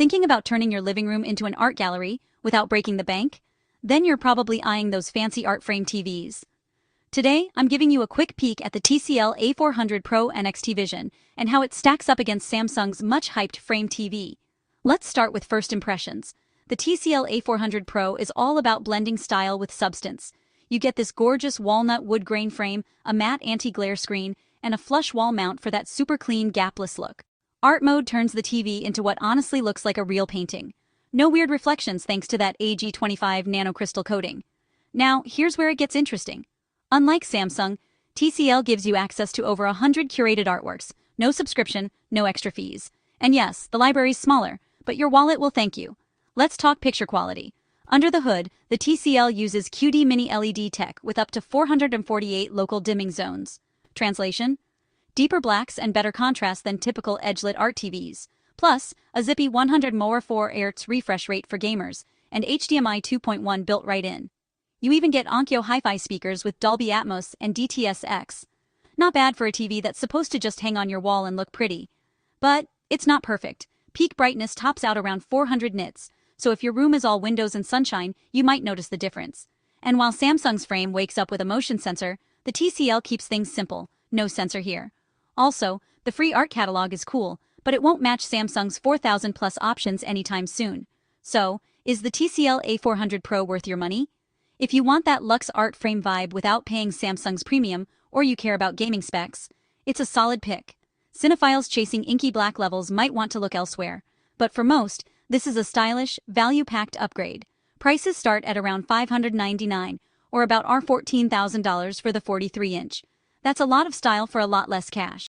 Thinking about turning your living room into an art gallery without breaking the bank? Then you're probably eyeing those fancy art frame TVs. Today, I'm giving you a quick peek at the TCL A400 Pro NXTVISION and how it stacks up against Samsung's much-hyped frame TV. Let's start with first impressions. The TCL A400 Pro is all about blending style with substance. You get this gorgeous walnut wood grain frame, a matte anti-glare screen, and a flush wall mount for that super clean, gapless look. Art mode turns the TV into what honestly looks like a real painting. No weird reflections thanks to that AG25 nanocrystal coating. Now, here's where it gets interesting. Unlike Samsung, TCL gives you access to over 100 curated artworks, no subscription, no extra fees. And yes, the library's smaller, but your wallet will thank you. Let's talk picture quality. Under the hood, the TCL uses QD Mini LED tech with up to 448 local dimming zones. Translation? Deeper blacks and better contrast than typical edge-lit art TVs. Plus, a zippy 100 more 4 Hz refresh rate for gamers, and HDMI 2.1 built right in. You even get Onkyo hi-fi speakers with Dolby Atmos and DTS-X. Not bad for a TV that's supposed to just hang on your wall and look pretty. But it's not perfect. Peak brightness tops out around 400 nits, so if your room is all windows and sunshine, you might notice the difference. And while Samsung's frame wakes up with a motion sensor, the TCL keeps things simple, no sensor here. Also, the free art catalog is cool, but it won't match Samsung's 4,000 plus options anytime soon. So, is the TCL A400 Pro worth your money? If you want that luxe art frame vibe without paying Samsung's premium, or you care about gaming specs, it's a solid pick. Cinephiles chasing inky black levels might want to look elsewhere, but for most, this is a stylish, value-packed upgrade. Prices start at around $599, or about $14,000 for the 43-inch. That's a lot of style for a lot less cash.